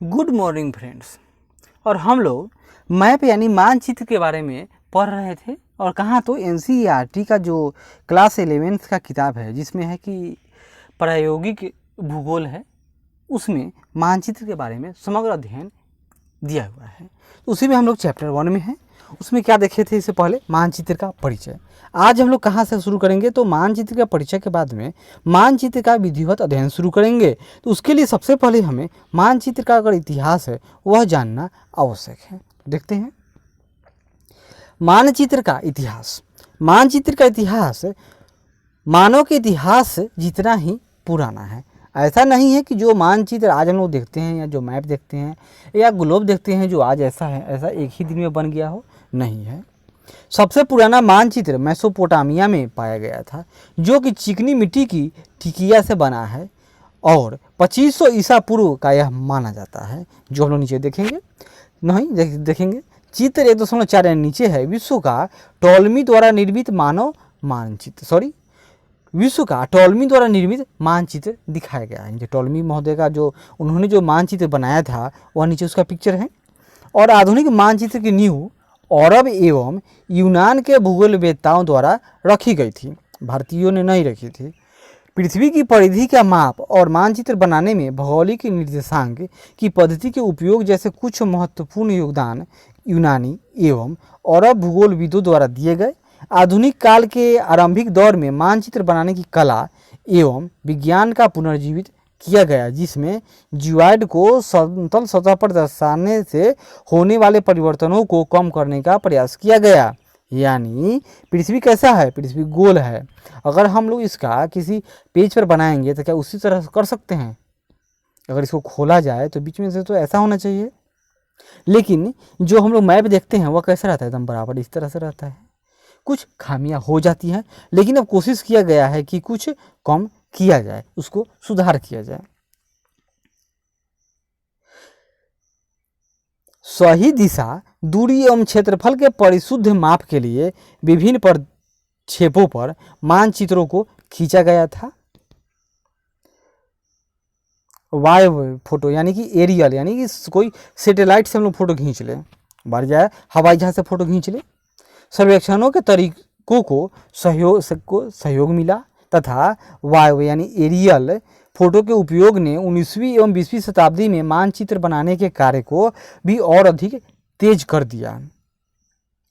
Good morning friends. और हम लोग मैप यानी मानचित्र के बारे में पढ़ रहे थे और कहाँ तो एनसीईआरटी का जो क्लास 11th का किताब है जिसमें है कि प्रायोगिक भूगोल है, उसमें मानचित्र के बारे में समग्र अध्ययन दिया हुआ है। तो उसी में हम लोग चैप्टर 1 में हैं। उसमें क्या देखे थे इससे पहले? मानचित्र का परिचय। आज हम लोग कहाँ से शुरू करेंगे? तो मानचित्र का परिचय के बाद में मानचित्र का विधिवत अध्ययन शुरू करेंगे। तो उसके लिए सबसे पहले हमें मानचित्र का अगर इतिहास है वह जानना आवश्यक है। देखते हैं मानचित्र का इतिहास। मानचित्र का इतिहास मानव के इतिहास जितना ही पुराना है। ऐसा नहीं है कि जो मानचित्र आज हम लोग देखते हैं या जो मैप देखते हैं या ग्लोब देखते हैं जो आज ऐसा है, ऐसा एक ही दिन में बन गया हो, नहीं है। सबसे पुराना मानचित्र मेसोपोटामिया में पाया गया था, जो कि चिकनी मिट्टी की टिकिया से बना है और 2500 ईसा पूर्व का यह माना जाता है। जो हम लोग नीचे देखेंगे देखेंगे चित्र 1.4 नीचे है। विश्व का टॉलमी द्वारा निर्मित विश्व का टॉलमी द्वारा निर्मित मानचित्र दिखाया गया है। जो टॉलमी महोदय का जो उन्होंने जो मानचित्र बनाया था वह नीचे उसका पिक्चर है। और आधुनिक मानचित्र की नींव अरब एवं यूनान के भूगोलवेत्ताओं द्वारा रखी गई थी, भारतीयों ने नहीं रखी थी। पृथ्वी की परिधि का माप और मानचित्र बनाने में भौगोलिक निर्देशांक की पद्धति के उपयोग जैसे कुछ महत्वपूर्ण योगदान यूनानी एवं अरब भूगोलविदों द्वारा दिए गए। आधुनिक काल के आरंभिक दौर में मानचित्र बनाने की कला एवं विज्ञान का पुनर्जीवित किया गया, जिसमें जियोइड को समतल सतह पर दर्शाने से होने वाले परिवर्तनों को कम करने का प्रयास किया गया। यानी पृथ्वी कैसा है? पृथ्वी गोल है। अगर हम लोग इसका किसी पेज पर बनाएंगे तो क्या उसी तरह कर सकते हैं? अगर इसको खोला जाए तो बीच में से तो ऐसा होना चाहिए, लेकिन जो हम लोग मैप देखते हैं वह कैसा रहता है? एकदम बराबर इस तरह से रहता है। कुछ खामियां हो जाती हैं, लेकिन अब कोशिश किया गया है कि कुछ कम किया जाए, उसको सुधार किया जाए। सही दिशा, दूरी एवं क्षेत्रफल के परिशुद्ध माप के लिए विभिन्न प्रक्षेपों पर मानचित्रों को खींचा गया था। वायु फोटो यानी कि एरियल, यानी कि कोई सैटेलाइट से हम लोग फोटो खींच ले, बढ़ जाए हवाई जहाज से फोटो खींच ले। सर्वेक्षणों के तरीकों को सहयोग मिला तथा वायु यानी एरियल फोटो के उपयोग ने 19वीं एवं 20वीं शताब्दी में मानचित्र बनाने के कार्य को भी और अधिक तेज कर दिया।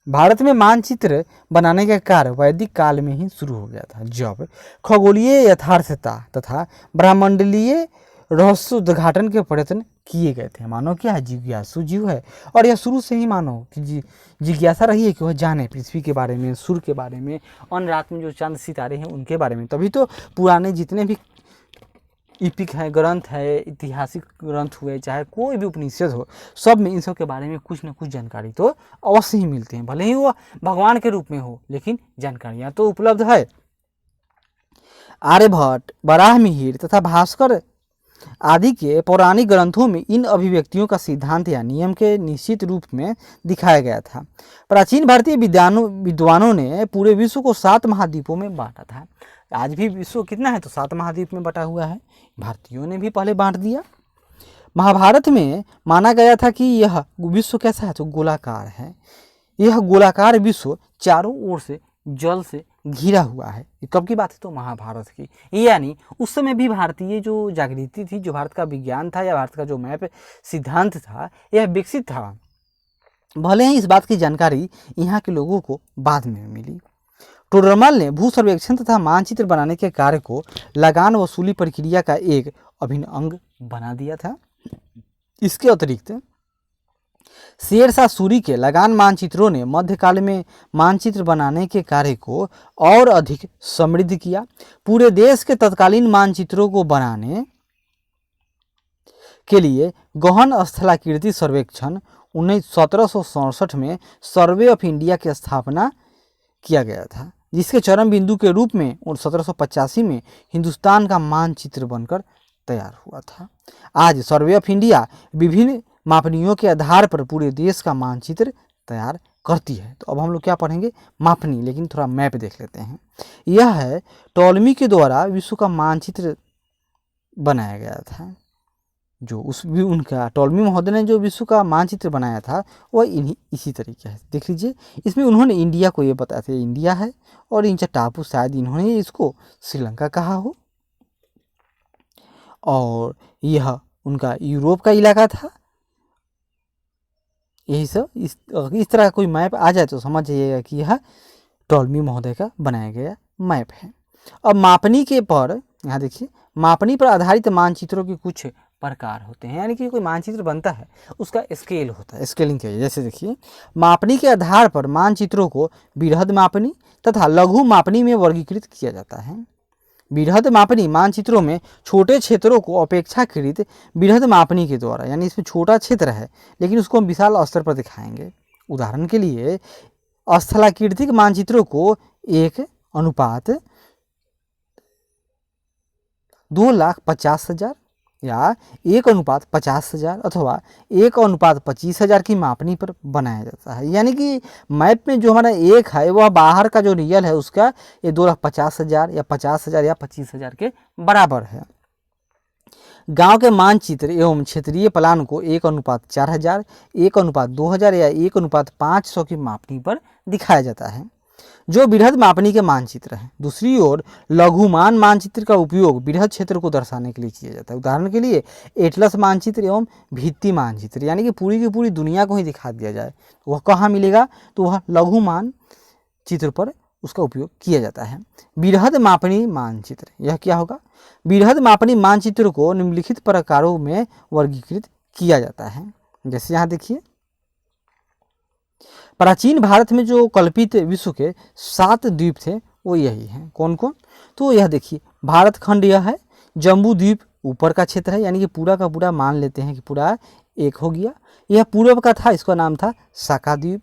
भारत में मानचित्र बनाने का कार्य वैदिक काल में ही शुरू हो गया था, जब खगोलीय यथार्थता तथा ब्रह्मांडीय रहस्योद्घाटन के प्रयत्न किए गए थे। मानव क्या है? जिज्ञासु जीव है, और यह शुरू से ही मानव की जिज्ञासा रही है कि वह जाने पृथ्वी के बारे में, सूर्य के बारे में, अन्य रात में जो चांद सितारे हैं उनके बारे में। तभी तो पुराने जितने भी इपिक है, ग्रंथ है, ऐतिहासिक ग्रंथ हुए, चाहे कोई भी उपनिषद हो, सब में इन सब के बारे में कुछ न कुछ जानकारी तो अवश्य ही मिलते हैं। भले ही वह भगवान के रूप में हो, लेकिन जानकारियाँ तो उपलब्ध है। आर्यभट्ट, वराहमिहिर तथा भास्कर आदि के पौराणिक ग्रंथों में इन अभिव्यक्तियों का सिद्धांत या नियम के निश्चित रूप में दिखाया गया था। प्राचीन भारतीय विद्वानों ने पूरे विश्व को 7 महाद्वीपों में बांटा था। आज भी विश्व कितना है? तो 7 महाद्वीप में बटा हुआ है। भारतीयों ने भी पहले बांट दिया। महाभारत में माना गया था कि यह विश्व कैसा है? तो गोलाकार है। यह गोलाकार विश्व चारों ओर से जल से घिरा हुआ है। ये कब की बात है? तो महाभारत की। यानी उस समय भी भारतीय जो जागृति थी, जो भारत का विज्ञान था या भारत का जो मैप सिद्धांत था, यह विकसित था। भले ही इस बात की जानकारी यहाँ के लोगों को बाद में मिली। टोडरमल ने भू सर्वेक्षण तथा मानचित्र बनाने के कार्य को लगान वसूली प्रक्रिया का एक अभिन्न अंग बना दिया था। इसके अतिरिक्त शेरशाह सूरी के लगान मानचित्रों ने मध्यकाल में मानचित्र बनाने के कार्य को और अधिक समृद्ध किया। पूरे देश के तत्कालीन मानचित्रों को बनाने के लिए गहन स्थलाकृति सर्वेक्षण 1767 में सर्वे ऑफ इंडिया की स्थापना किया गया था, जिसके चरम बिंदु के रूप में 1785 में हिंदुस्तान का मानचित्र बनकर तैयार हुआ था। आज सर्वे ऑफ इंडिया विभिन्न मापनियों के आधार पर पूरे देश का मानचित्र तैयार करती है। तो अब हम लोग क्या पढ़ेंगे? मापनी, लेकिन थोड़ा मैप देख लेते हैं। यह है टॉलमी के द्वारा विश्व का मानचित्र बनाया गया था। जो उस भी उनका टॉलमी महोदय ने जो विश्व का मानचित्र बनाया था वह इसी तरीके है। देख लीजिए, इसमें उन्होंने इंडिया को ये बताया था इंडिया है, और इन टापू शायद इन्होंने इसको श्रीलंका कहा हो, और यह उनका यूरोप का इलाका था। यही सब इस तरह का कोई मैप आ जाए तो समझ जाइएगा कि यह टॉलमी महोदय का बनाया गया मैप है। अब मापनी के पर यहाँ देखिए, मापनी पर आधारित मानचित्रों के कुछ प्रकार होते हैं, यानी कि कोई मानचित्र बनता है उसका स्केल होता है, स्केलिंग के जैसे देखिए, मापनी के आधार पर मानचित्रों को बृहद मापनी तथा लघु मापनी में वर्गीकृत किया जाता है। बृहद मापनी मानचित्रों में छोटे क्षेत्रों को अपेक्षाकृत बृहद मापनी के द्वारा, यानी इसमें छोटा क्षेत्र है लेकिन उसको हम विशाल स्तर पर दिखाएंगे। उदाहरण के लिए स्थलाकृतिक मानचित्रों को 1:2,50,000 या 1:50,000 अथवा 1:25,000 की मापनी पर बनाया जाता है। यानी कि मैप में जो हमारा एक है वह बाहर का जो रियल है उसका ये 2,50,000 या 50,000 या 25,000 के बराबर है। गांव के मानचित्र एवं क्षेत्रीय प्लान को 1:4,000, 1:2,000 या 1:500 की मापनी पर दिखाया जाता है, जो बृहद मापनी के मानचित्र हैं। दूसरी ओर लघुमान मानचित्र का उपयोग बृहद क्षेत्र को दर्शाने के लिए किया जाता है। उदाहरण के लिए एटलस मानचित्र एवं भित्ति मानचित्र, यानी कि पूरी की पूरी दुनिया को ही दिखा दिया जाए, वह कहाँ मिलेगा, तो वह लघुमान चित्र पर उसका उपयोग किया जाता है। बृहद मापनी मानचित्र, यह क्या होगा, बृहद मापनी मानचित्र को निम्नलिखित प्रकारों में वर्गीकृत किया जाता है। जैसे यहाँ देखिए, प्राचीन भारत में जो कल्पित विश्व के 7 द्वीप थे वो यही हैं। कौन कौन, तो यह देखिए, भारत खंड यह है, जम्बू द्वीप ऊपर का क्षेत्र है, यानी कि पूरा का पूरा मान लेते हैं कि पूरा एक हो गया। यह पूर्व का था, इसका नाम था साका द्वीप।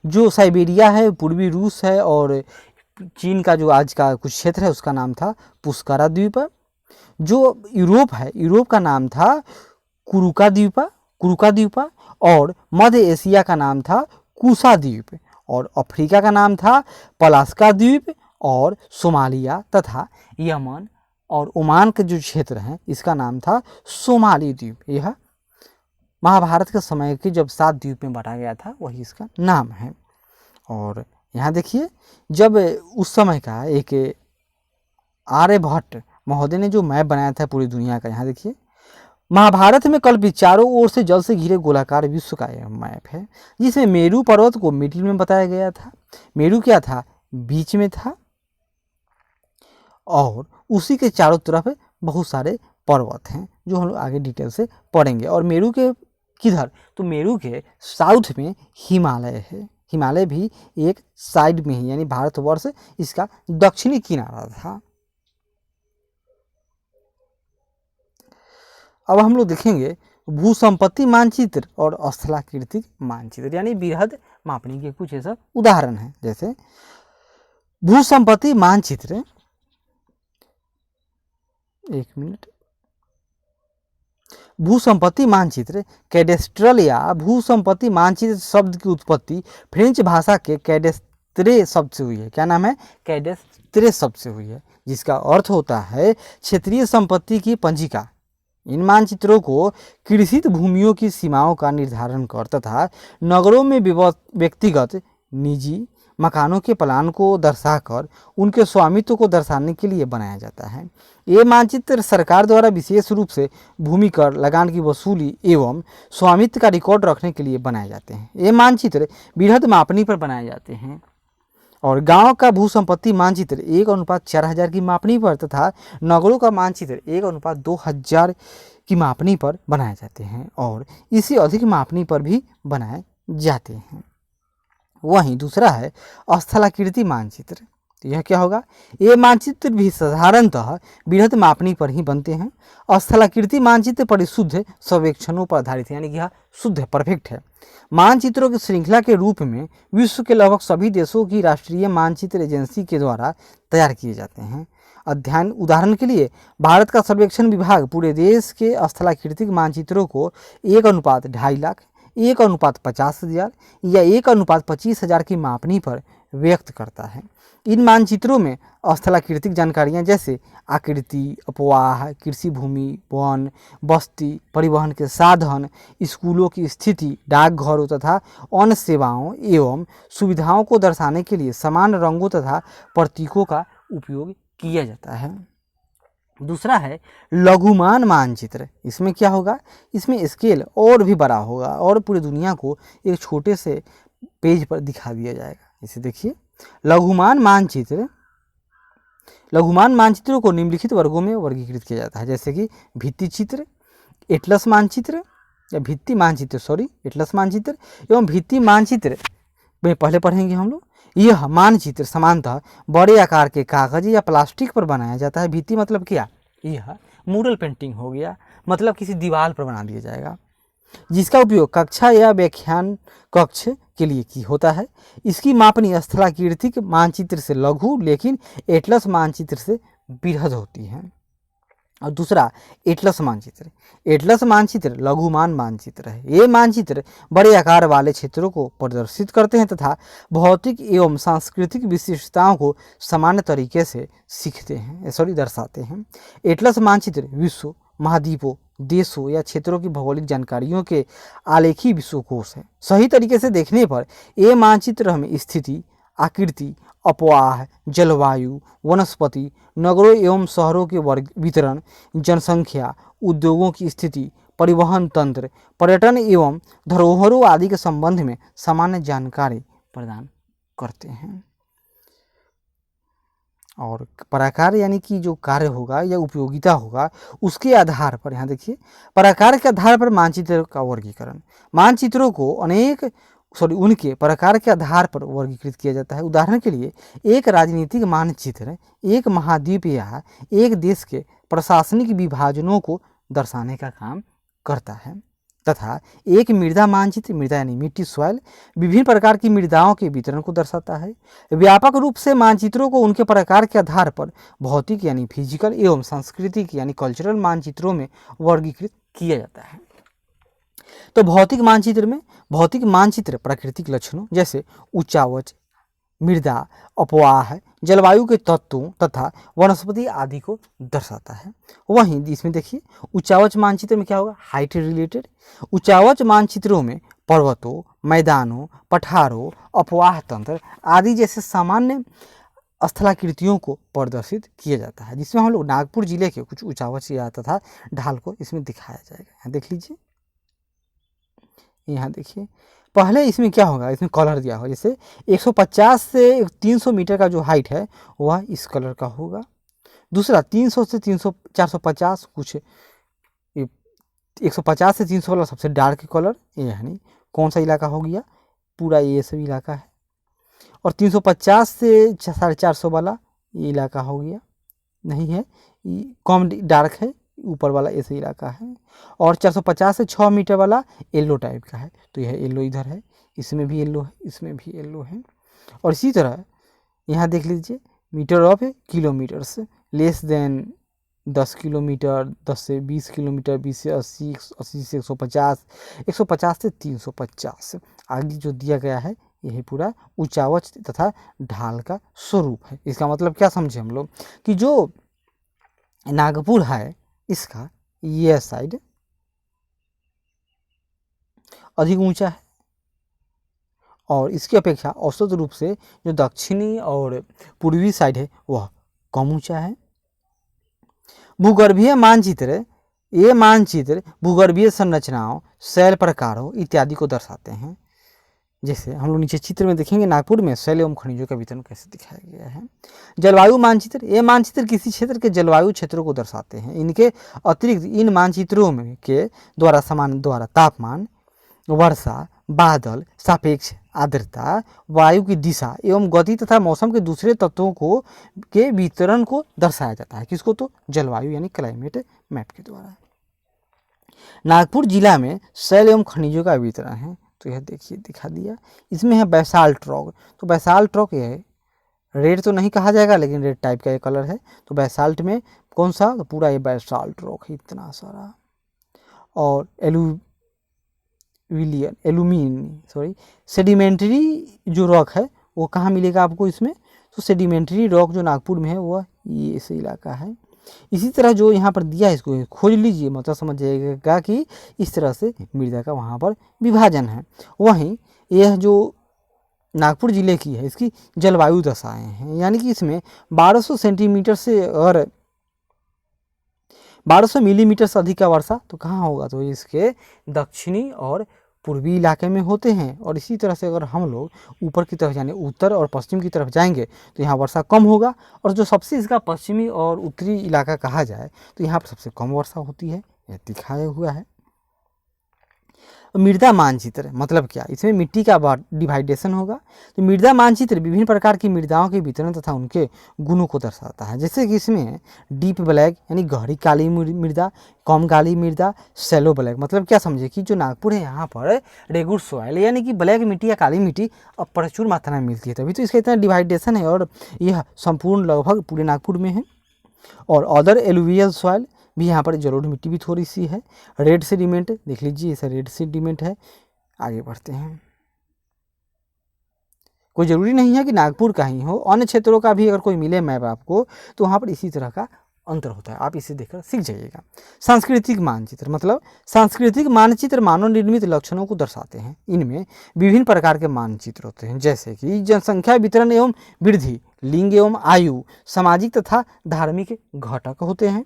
जो साइबेरिया है, पूर्वी रूस है, और चीन का जो आज का कुछ क्षेत्र है उसका नाम था पुष्करा द्वीप। जो यूरोप है, यूरोप का नाम था कुरुका द्वीपा, और मध्य एशिया का नाम था कुसा द्वीप, और अफ्रीका का नाम था पलास्का द्वीप, और सोमालिया तथा यमन और ओमान के जो क्षेत्र हैं इसका नाम था सोमाली द्वीप। यह महाभारत के समय के जब 7 द्वीप में बांटा गया था वही इसका नाम है। और यहाँ देखिए, जब उस समय का एक आर्यभट्ट महोदय ने जो मैप बनाया था पूरी दुनिया का, यहाँ देखिए, महाभारत में कल्पित चारों ओर से जल से घिरे गोलाकार विश्व का यह मैप है, जिसमें मेरू पर्वत को मिडिल में बताया गया था। मेरू क्या था, बीच में था, और उसी के चारों तरफ बहुत सारे पर्वत हैं जो हम लोग आगे डिटेल से पढ़ेंगे। और मेरू के किधर, तो मेरू के साउथ में हिमालय है। हिमालय भी एक साइड में ही, यानी भारतवर्ष इसका दक्षिणी किनारा था। अब हम लोग देखेंगे भूसंपत्ति मानचित्र और स्थलाकृतिक मानचित्र, यानी बृहद मापनी के कुछ ऐसा उदाहरण हैं। जैसे भूसंपत्ति मानचित्र, एक मिनट, भूसंपत्ति मानचित्र कैडेस्ट्रल या भूसंपत्ति मानचित्र शब्द की उत्पत्ति फ्रेंच भाषा के कैडेस्त्रे शब्द से हुई है। क्या नाम है, कैडेस्त्रे शब्द से हुई है, जिसका अर्थ होता है क्षेत्रीय संपत्ति की पंजिका। इन मानचित्रों को कृषित भूमियों की सीमाओं का निर्धारण कर तथा नगरों में व्यक्तिगत निजी मकानों के प्लान को दर्शाकर उनके स्वामित्व को दर्शाने के लिए बनाया जाता है। ये मानचित्र सरकार द्वारा विशेष रूप से भूमि कर, लगान की वसूली एवं स्वामित्व का रिकॉर्ड रखने के लिए बनाए जाते हैं। ये मानचित्र बृहद मापनी पर बनाए जाते हैं। और गांव का भूसंपत्ति मानचित्र 1:4000 की मापनी पर तथा नगरों का मानचित्र 1:2000 की मापनी पर बनाए जाते हैं, और इसी अधिक मापनी पर भी बनाए जाते हैं। वहीं दूसरा है स्थलाकृति मानचित्र। तो यह क्या होगा, ये मानचित्र भी साधारणतः बृहद मापनी पर ही बनते हैं। स्थलाकृति मानचित्र परिशुद्ध सर्वेक्षणों पर आधारित है, यानी कि यह शुद्ध है, परफेक्ट है। मानचित्रों की श्रृंखला के रूप में विश्व के लगभग सभी देशों की राष्ट्रीय मानचित्र एजेंसी के द्वारा तैयार किए जाते हैं। अध्ययन, उदाहरण के लिए भारत का सर्वेक्षण विभाग पूरे देश के स्थलाकृतिक मानचित्रों को 1:2.5 लाख, 1:50,000 या 1:25,000 की मापनी पर व्यक्त करता है। इन मानचित्रों में स्थलाकृतिक जानकारियाँ जैसे आकृति, अपवाह, कृषि भूमि, वन, बस्ती, परिवहन के साधन, स्कूलों की स्थिति, डाकघरों तथा अन्य सेवाओं एवं सुविधाओं को दर्शाने के लिए समान रंगों तथा प्रतीकों का उपयोग किया जाता है। दूसरा है लघुमान मानचित्र। इसमें क्या होगा, इसमें स्केल और भी बड़ा होगा और पूरी दुनिया को एक छोटे से पेज पर दिखा दिया जाएगा। इसे देखिए, लघुमान मानचित्र। लघुमान मानचित्रों को निम्नलिखित वर्गों में वर्गीकृत किया जाता है, जैसे कि भित्ति चित्र, एटलस मानचित्र या भित्ति मानचित्र एटलस मानचित्र एवं भित्ति मानचित्र में पहले पढ़ेंगे हम लोग। यह मानचित्र सामान्यतः बड़े आकार के कागज या प्लास्टिक पर बनाया जाता है। भित्ति मतलब क्या, यह मूरल पेंटिंग हो गया, मतलब किसी दीवार पर बना दिया जाएगा, जिसका उपयोग कक्षा या व्याख्यान कक्ष के लिए की होता है। इसकी मापनी स्थलाकृतिक मानचित्र से लघु लेकिन एटलस मानचित्र से बृहद होती है। और दूसरा एटलस मानचित्र। एटलस मानचित्र लघुमान मानचित्र है। ये मानचित्र बड़े आकार वाले क्षेत्रों को प्रदर्शित करते हैं तथा भौतिक एवं सांस्कृतिक विशिष्टताओं को सामान्य तरीके से दर्शाते हैं। एटलस मानचित्र विश्व, महाद्वीपों, देशों या क्षेत्रों की भौगोलिक जानकारियों के आलेखी विश्वकोश है। सही तरीके से देखने पर ये मानचित्र हमें स्थिति, आकृति, अपवाह, जलवायु, वनस्पति, नगरों एवं शहरों के वर्ग वितरण, जनसंख्या, उद्योगों की स्थिति, परिवहन तंत्र, पर्यटन एवं धरोहरों आदि के संबंध में सामान्य जानकारी प्रदान करते हैं। और पराकार यानी कि जो कार्य होगा या उपयोगिता होगा उसके आधार पर, यहाँ देखिए, पराकार के आधार पर मानचित्र का वर्गीकरण। मानचित्रों को उनके प्रकार के आधार पर वर्गीकृत किया जाता है। उदाहरण के लिए एक राजनीतिक मानचित्र एक महाद्वीप या एक देश के प्रशासनिक विभाजनों को दर्शाने का काम करता है, तथा एक मृदा मानचित्र, मृदा यानी मिट्टी, सॉइल, विभिन्न प्रकार की मृदाओं के वितरण को दर्शाता है। व्यापक रूप से मानचित्रों को उनके प्रकार के आधार पर भौतिक यानी फिजिकल एवं सांस्कृतिक यानी कल्चरल मानचित्रों में वर्गीकृत किया जाता है। तो भौतिक मानचित्र प्राकृतिक लक्षणों जैसे उच्चावच, मृदा, अपवाह, जलवायु के तत्वों तथा वनस्पति आदि को दर्शाता है। वहीं इसमें देखिए, उच्चावच मानचित्र में क्या होगा, हाइट रिलेटेड। उच्चावच मानचित्रों में पर्वतों, मैदानों, पठारों, अपवाह तंत्र आदि जैसे सामान्य स्थलाकृतियों को प्रदर्शित किया जाता है, जिसमें हम लोग नागपुर जिले के कुछ उच्चावच या तथा ढाल को इसमें दिखाया जाएगा। यहाँ देख लीजिए, यहाँ देखिए, पहले इसमें क्या होगा, इसमें कलर दिया होगा, जैसे 150 से 300 मीटर का जो हाइट है वह इस कलर का होगा। दूसरा 300 से 450 कुछ 150 से 300 वाला सबसे डार्क कलर, ये यानी कौन सा इलाका हो गया, पूरा ये सब इलाका है। और 350 से 450 वाला ये इलाका हो गया, नहीं है, कम डार्क है, ऊपर वाला ऐसे इलाका है। और 450 से 6 मीटर वाला येलो टाइप का है, तो यह येलो इधर है, इसमें भी येलो है, इसमें भी येलो है। और इसी तरह यहाँ देख लीजिए, meter of kilometers less than 10 kilometer, 10 से 20 किलोमीटर, 20 से 80, 80 से 150, 150 से 350 आगे जो दिया गया है, यही पूरा उच्चावच तथा ढाल का स्वरूप है। इसका मतलब क्या समझे हम लोग, कि जो नागपुर है इसका यह साइड अधिक ऊंचा है और इसकी अपेक्षा औसत रूप से जो दक्षिणी और पूर्वी साइड है वह कम ऊंचा है। भूगर्भीय मानचित्र, ये मानचित्र भूगर्भीय संरचनाओं, शैल प्रकारों इत्यादि को दर्शाते हैं। जैसे हम लोग नीचे चित्र में देखेंगे, नागपुर में शैल एवं खनिजों का वितरण कैसे दिखाया गया है। जलवायु मानचित्र, ये मानचित्र किसी क्षेत्र के जलवायु क्षेत्रों को दर्शाते हैं। इनके अतिरिक्त इन मानचित्रों में के द्वारा तापमान, वर्षा, बादल, सापेक्ष आर्द्रता, वायु की दिशा एवं गति तथा मौसम के दूसरे तत्वों के वितरण को दर्शाया जाता है। किसको, तो जलवायु यानी क्लाइमेट मैप के द्वारा। नागपुर जिला में शैल एवं खनिजों का वितरण है, तो यह देखिए दिखा दिया। इसमें है बैसाल्ट रॉक, तो बैसाल्ट रॉक ये है, रेड तो नहीं कहा जाएगा लेकिन रेड टाइप का ये कलर है। तो बैसाल्ट में कौन सा, तो पूरा ये बैसाल्ट रॉक है, इतना सारा। और सेडिमेंट्री जो रॉक है वो कहाँ मिलेगा आपको, इसमें तो सेडिमेंट्री रॉक जो नागपुर में है वह ये ऐसे इलाका है। इसी तरह जो यहाँ पर दिया है इसको खोज लीजिए, मतलब समझ जाइएगा कि इस तरह से मृदा का वहाँ पर विभाजन है। वहीं यह जो नागपुर ज़िले की है इसकी जलवायु दशाएं हैं, यानी कि इसमें 1200 सेंटीमीटर से और 1200 मिलीमीटर से अधिक का वर्षा तो कहाँ होगा, तो इसके दक्षिणी और पूर्वी इलाके में होते हैं। और इसी तरह से अगर हम लोग ऊपर की तरफ यानी उत्तर और पश्चिम की तरफ जाएंगे तो यहाँ वर्षा कम होगा, और जो सबसे इसका पश्चिमी और उत्तरी इलाका कहा जाए तो यहाँ पर सबसे कम वर्षा होती है, यह दिखाया हुआ है। मृदा मानचित्र मतलब क्या, इसमें मिट्टी का डिवाइडेशन होगा। तो मृदा मानचित्र विभिन्न प्रकार की मृदाओं के वितरण तथा उनके गुणों को दर्शाता है, जैसे कि इसमें डीप ब्लैक यानी गहरी काली मृदा, कम काली मृदा, शैलो ब्लैक। मतलब क्या समझे कि जो नागपुर है यहाँ पर रेगुर सॉइल यानी कि ब्लैक मिट्टी या काली मिट्टी अब प्रचुर मात्रा में मिलती है, तभी तो इसका इतना डिवाइडेशन है, और यह संपूर्ण लगभग पूरे नागपुर में है। और अदर एलुवियल सॉइल भी यहाँ पर जलोढ़ मिट्टी भी थोड़ी सी है। रेड सेडिमेंट देख लीजिए, ऐसा रेड सेडिमेंट है। आगे बढ़ते हैं, कोई ज़रूरी नहीं है कि नागपुर का ही हो, अन्य क्षेत्रों का भी अगर कोई मिले मैप आपको तो वहाँ पर इसी तरह का अंतर होता है, आप इसे देखकर सीख जाइएगा। सांस्कृतिक मानचित्र मतलब सांस्कृतिक मानचित्र मानव निर्मित लक्षणों को दर्शाते हैं। इनमें विभिन्न प्रकार के मानचित्र होते हैं, जैसे कि जनसंख्या वितरण एवं वृद्धि, लिंग एवं आयु, सामाजिक तथा धार्मिक घटक होते हैं।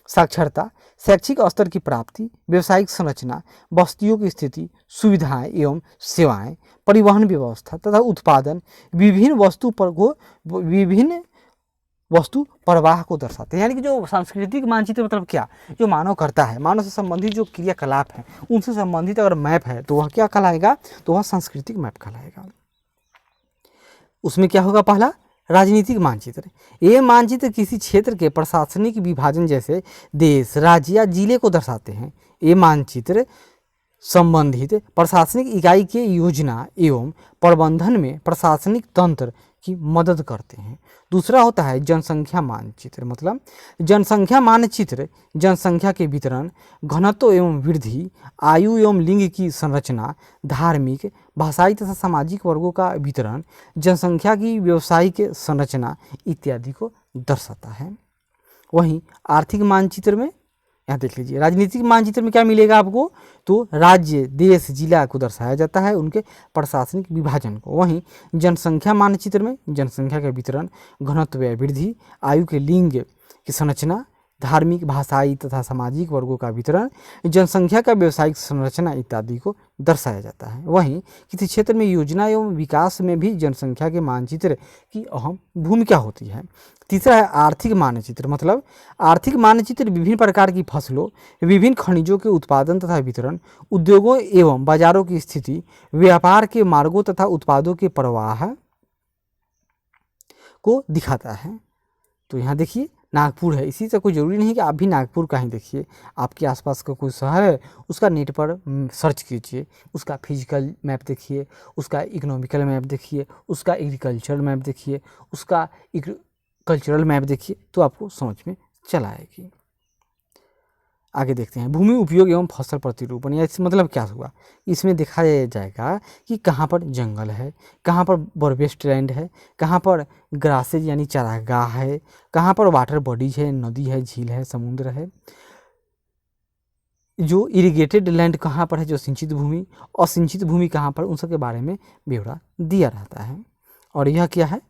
साक्षरता, शैक्षिक स्तर की प्राप्ति, व्यवसायिक संरचना, बस्तियों की स्थिति, सुविधाएं एवं सेवाएं, परिवहन व्यवस्था तथा उत्पादन, विभिन्न वस्तु प्रवाह को दर्शाते हैं। यानी कि जो सांस्कृतिक मानचित्र मतलब क्या, जो मानव करता है, मानव से संबंधित जो क्रियाकलाप हैं उनसे संबंधित अगर मैप है तो वह क्या कहलाएगा, तो वह सांस्कृतिक मैप कहलाएगा। उसमें क्या होगा, पहला राजनीतिक मानचित्र। ये मानचित्र किसी क्षेत्र के प्रशासनिक विभाजन जैसे देश, राज्य या जिले को दर्शाते हैं। ये मानचित्र संबंधित प्रशासनिक इकाई के योजना एवं प्रबंधन में प्रशासनिक तंत्र की मदद करते हैं। दूसरा होता है जनसंख्या मानचित्र, मतलब जनसंख्या मानचित्र जनसंख्या के वितरण, घनत्व एवं वृद्धि, आयु एवं लिंग की संरचना, धार्मिक, भाषाई तथा सामाजिक वर्गों का वितरण, जनसंख्या की व्यावसायिक संरचना इत्यादि को दर्शाता है। वहीं आर्थिक मानचित्र में यहाँ देख लीजिए, राजनीतिक मानचित्र में क्या मिलेगा आपको, तो राज्य, देश, जिला को दर्शाया जाता है, उनके प्रशासनिक विभाजन को। वहीं जनसंख्या मानचित्र में जनसंख्या का वितरण, घनत्व या वृद्धि, आयु के लिंग की संरचना, धार्मिक, भाषाई तथा सामाजिक वर्गों का वितरण, जनसंख्या का व्यवसायिक संरचना इत्यादि को दर्शाया जाता है। वहीं किसी क्षेत्र में योजना एवं विकास में भी जनसंख्या के मानचित्र की अहम भूमिका होती है। तीसरा है आर्थिक मानचित्र, मतलब आर्थिक मानचित्र विभिन्न प्रकार की फसलों, विभिन्न खनिजों के उत्पादन तथा वितरण, उद्योगों एवं बाजारों की स्थिति, व्यापार के मार्गों तथा उत्पादों के प्रवाह को दिखाता है। तो यहाँ देखिए नागपुर है, इसी से कोई ज़रूरी नहीं कि आप भी नागपुर का ही देखिए, आपके आसपास का कोई शहर है उसका नेट पर सर्च कीजिए, उसका फिजिकल मैप देखिए, उसका इकोनॉमिकल मैप देखिए, उसका एग्रीकल्चरल मैप देखिए, उसका कल्चरल मैप देखिए, तो आपको समझ में चला आएगी। आगे देखते हैं भूमि उपयोग एवं फसल प्रतिरूपण, या इससे मतलब क्या हुआ, इसमें देखा जाएगा कि कहाँ पर जंगल है, कहाँ पर बोरवेस्ट लैंड है, कहाँ पर ग्रासेज यानी चारागाह है, कहाँ पर वाटर बॉडीज है, नदी है, झील है, समुद्र है, जो इरिगेटेड लैंड कहाँ पर है, जो सिंचित भूमि, असिंचित भूमि कहाँ पर, उन सब के बारे में ब्यौरा दिया रहता है। और यह क्या है,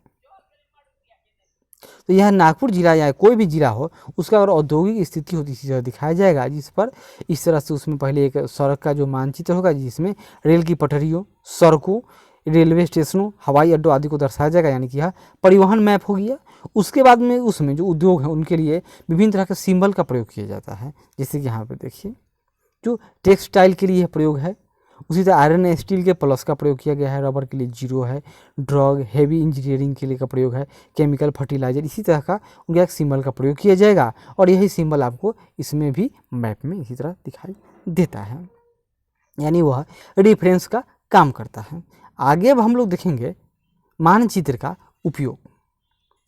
तो यह नागपुर जिला या कोई भी जिला हो उसका अगर औद्योगिक स्थिति होती इसी तरह दिखाया जाएगा, जिस पर इस तरह से उसमें पहले एक सड़क का जो मानचित्र होगा जिसमें रेल की पटरियों, सड़कों, रेलवे स्टेशनों, हवाई अड्डों आदि को दर्शाया जाएगा, यानी कि यह परिवहन मैप हो गया। उसके बाद में उसमें जो उद्योग हैं उनके लिए विभिन्न तरह के सिंबल का प्रयोग किया जाता है, जैसे कि यहाँ पर देखिए जो टेक्सटाइल के लिए प्रयोग है, उसी तरह आयरन एंड स्टील के प्लस का प्रयोग किया गया है, रबर के लिए जीरो है, ड्रग हेवी इंजीनियरिंग के लिए का प्रयोग है, केमिकल फर्टिलाइजर, इसी तरह का उनका एक सिंबल का प्रयोग किया जाएगा। और यही सिंबल आपको इसमें भी मैप में इसी तरह दिखाई देता है, यानी वह रेफरेंस का काम करता है। आगे अब हम लोग देखेंगे मानचित्र का उपयोग।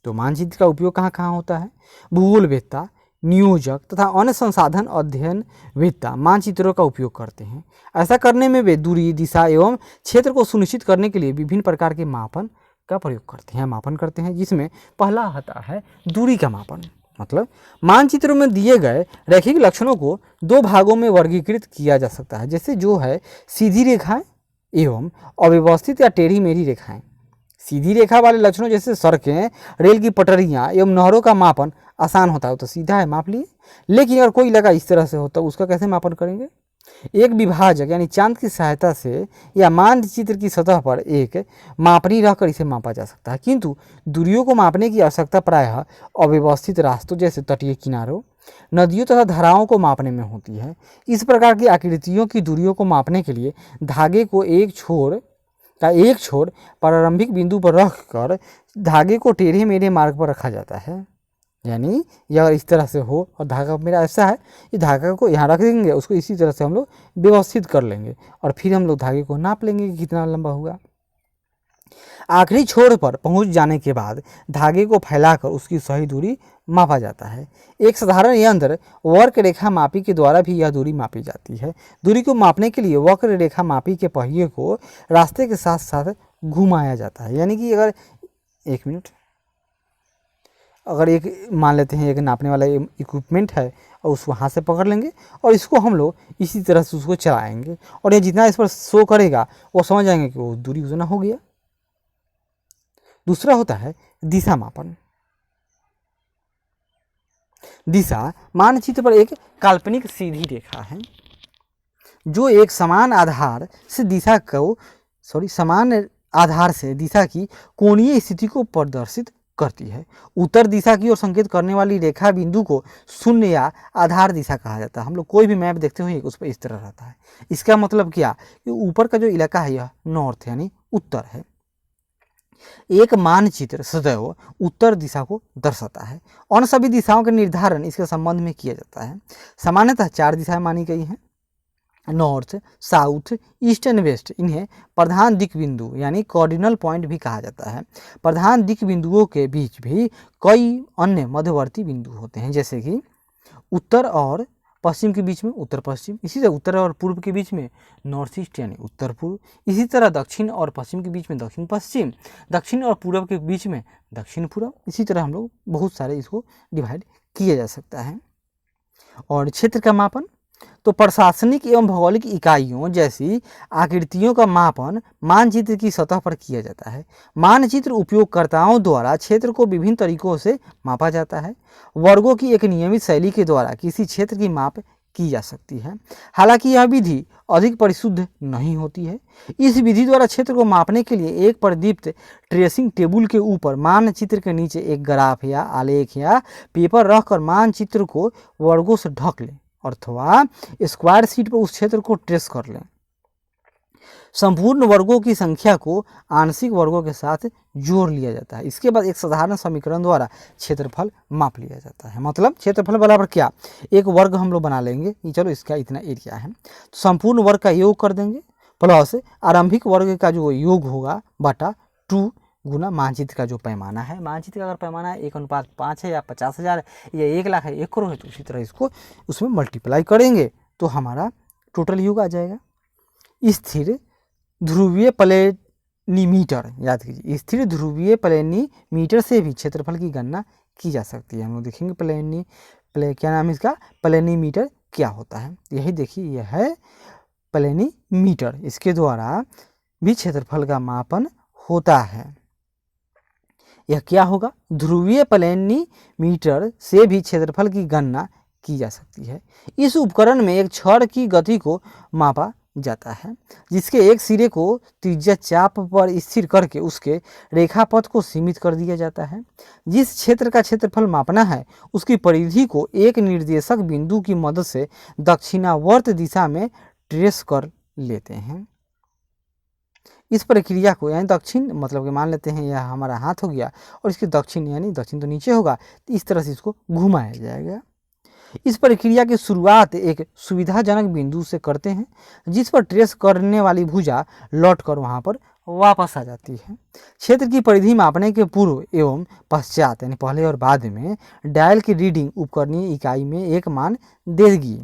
तो मानचित्र का उपयोग कहाँ कहाँ होता है, भूगोलवेत्ता, नियोजक तथा अन्य संसाधन अध्ययन वेत्ता मानचित्रों का उपयोग करते हैं। ऐसा करने में वे दूरी, दिशा एवं क्षेत्र को सुनिश्चित करने के लिए विभिन्न प्रकार के मापन का प्रयोग करते हैं, मापन करते हैं, जिसमें पहला आता है दूरी का मापन। मतलब मानचित्र में दिए गए रैखिक लक्षणों को दो भागों में वर्गीकृत किया जा सकता है, जैसे जो है सीधी रेखाएं एवं अव्यवस्थित या टेढ़ी मेढ़ी रेखाएं। सीधी रेखा वाले लक्षणों जैसे सड़कें, रेल की पटरियां एवं नहरों का मापन आसान होता है, तो सीधा है, माप लिए। लेकिन अगर कोई इलाका इस तरह से होता है, उसका कैसे मापन करेंगे? एक विभाजक यानी चांद की सहायता से या मानचित्र की सतह पर एक मापनी रखकर इसे मापा जा सकता है, किंतु दूरियों को मापने की आवश्यकता प्रायः अव्यवस्थित रास्तों जैसे तटीय किनारों, नदियों तथा धाराओं को मापने में होती है। इस प्रकार की आकृतियों की दूरियों को मापने के लिए धागे को एक छोर प्रारंभिक बिंदु पर रखकर धागे को टेढ़े मेढ़े मार्ग पर रखा जाता है। यानी यह इस तरह से हो और धागा मेरा ऐसा है, ये धागा को यहाँ रख देंगे, उसको इसी तरह से हम लोग व्यवस्थित कर लेंगे और फिर हम लोग धागे को नाप लेंगे कि कितना लंबा हुआ। आखिरी छोर पर पहुंच जाने के बाद धागे को फैलाकर उसकी सही दूरी मापा जाता है। एक साधारण यंत्र वक्र रेखा मापी के द्वारा भी यह दूरी मापी जाती है। दूरी को मापने के लिए वक्र रेखा मापी के पहिए को रास्ते के साथ साथ घुमाया जाता है। यानी कि अगर एक मिनट, अगर एक मान लेते हैं एक नापने वाला इक्विपमेंट है और उसको हाथ से पकड़ लेंगे और इसको हम लोग इसी तरह से उसको चलाएंगे और ये जितना इस पर शो करेगा वो समझ जाएंगे कि वो दूरी उतना हो गया। दूसरा होता है दिशा मापन। दिशा मानचित्र पर एक काल्पनिक सीधी रेखा है जो एक समान आधार से दिशा की कोणीय स्थिति को प्रदर्शित करती है। उत्तर दिशा की ओर संकेत करने वाली रेखा बिंदु को शून्य या आधार दिशा कहा जाता है। हम लोग कोई भी मैप देखते हुए उस पर इस तरह रहता है। इसका मतलब क्या कि ऊपर का जो इलाका है यह नॉर्थ यानी उत्तर है। एक मानचित्र सदैव उत्तर दिशा को दर्शाता है। अन्य सभी दिशाओं का निर्धारण इसके संबंध में किया जाता है। सामान्यतः 4 दिशाएं मानी गई हैं, north, south, east and west. इन्हें प्रधान दिक् बिंदु यानी कार्डिनल पॉइंट भी कहा जाता है। प्रधान दिक् बिंदुओं के बीच भी कई अन्य मध्यवर्ती बिंदु होते हैं, जैसे कि उत्तर और पश्चिम के बीच में उत्तर पश्चिम, इसी तरह उत्तर और पूर्व के बीच में नॉर्थ ईस्ट यानी उत्तर पूर्व, इसी तरह दक्षिण और पश्चिम के बीच में दक्षिण पश्चिम, दक्षिण और पूर्व के बीच में दक्षिण पूर्व। इसी तरह हम लोग बहुत सारे इसको डिवाइड किया जा सकता है। और क्षेत्र का मापन तो प्रशासनिक एवं भौगोलिक इकाइयों जैसी आकृतियों का मापन मानचित्र की सतह पर किया जाता है। मानचित्र उपयोगकर्ताओं द्वारा क्षेत्र को विभिन्न तरीकों से मापा जाता है। वर्गों की एक नियमित शैली के द्वारा किसी क्षेत्र की माप की जा सकती है। हालांकि यह विधि अधिक परिशुद्ध नहीं होती है। इस विधि द्वारा क्षेत्र को मापने के लिए एक प्रदीप्त ट्रेसिंग टेबल के ऊपर मानचित्र के नीचे एक ग्राफ या आलेख या पेपर रखकर मानचित्र को वर्गों से ढक लें अथवा स्क्वायर शीट पर उस क्षेत्र को ट्रेस कर लें। संपूर्ण वर्गों की संख्या को आंशिक वर्गों के साथ जोड़ लिया जाता है। इसके बाद एक साधारण समीकरण द्वारा क्षेत्रफल माप लिया जाता है। मतलब क्षेत्रफल बराबर क्या, एक वर्ग हम लोग बना लेंगे कि चलो इसका इतना एरिया है, तो संपूर्ण वर्ग का योग कर देंगे प्लस आरंभिक वर्ग का जो योग होगा बटा 2 गुना मानचित्र का जो पैमाना है। मानचित्र का अगर पैमाना 1:5 है या 50,000 या 1 लाख है, 1 करोड़ है, तो उसी तरह इसको उसमें मल्टीप्लाई करेंगे तो हमारा टोटल योग आ जाएगा। स्थिर ध्रुवीय प्लेनीमीटर, याद कीजिए, स्थिर ध्रुवीय प्लेनीमीटर से भी क्षेत्रफल की गणना की जा सकती है। हम लोग देखेंगे क्या नाम है इसका, प्लेनीमीटर क्या होता है। यही देखिए, यह है प्लेनीमीटर। इसके द्वारा भी क्षेत्रफल का मापन होता है। यह क्या होगा, ध्रुवीय प्लेनीमीटर से भी क्षेत्रफल की गणना की जा सकती है। इस उपकरण में एक छड़ की गति को मापा जाता है, जिसके एक सिरे को त्रिज्या चाप पर स्थिर करके उसके रेखापथ को सीमित कर दिया जाता है। जिस क्षेत्र का क्षेत्रफल मापना है उसकी परिधि को एक निर्देशक बिंदु की मदद से दक्षिणावर्त दिशा में ट्रेस कर लेते हैं। इस प्रक्रिया को यानी दक्षिण मतलब कि मान लेते हैं यह हमारा हाथ हो गया और इसके दक्षिण यानी दक्षिण तो नीचे होगा, तो इस तरह से इसको घुमाया जाएगा। इस प्रक्रिया की शुरुआत एक सुविधाजनक बिंदु से करते हैं जिस पर ट्रेस करने वाली भुजा लौटकर वहां पर वापस आ जाती है। क्षेत्र की परिधि मापने के पूर्व एवं पश्चात यानी पहले और बाद में डायल की रीडिंग उपकरणीय इकाई में एक मान देगी।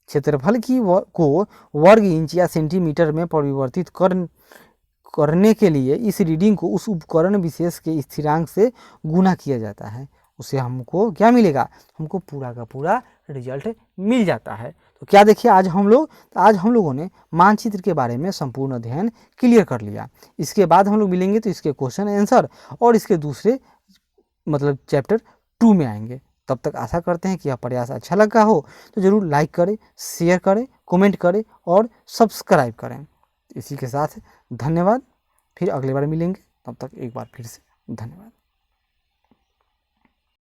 क्षेत्रफल की को वर्ग इंच या सेंटीमीटर में परिवर्तित करने के लिए इस रीडिंग को उस उपकरण विशेष के स्थिरांक से गुना किया जाता है, उससे हमको क्या मिलेगा, हमको पूरा का पूरा रिजल्ट मिल जाता है। तो क्या देखिए आज हम लोगों ने मानचित्र के बारे में संपूर्ण अध्ययन क्लियर कर लिया। इसके बाद हम लोग मिलेंगे तो इसके क्वेश्चन आंसर और इसके दूसरे मतलब चैप्टर 2 में आएंगे। तब तक आशा करते हैं कि यह प्रयास अच्छा लगा हो तो ज़रूर लाइक करें, शेयर करें, कमेंट करें और सब्सक्राइब करें। इसी के साथ धन्यवाद, फिर अगली बार मिलेंगे, तब तक एक बार फिर से धन्यवाद।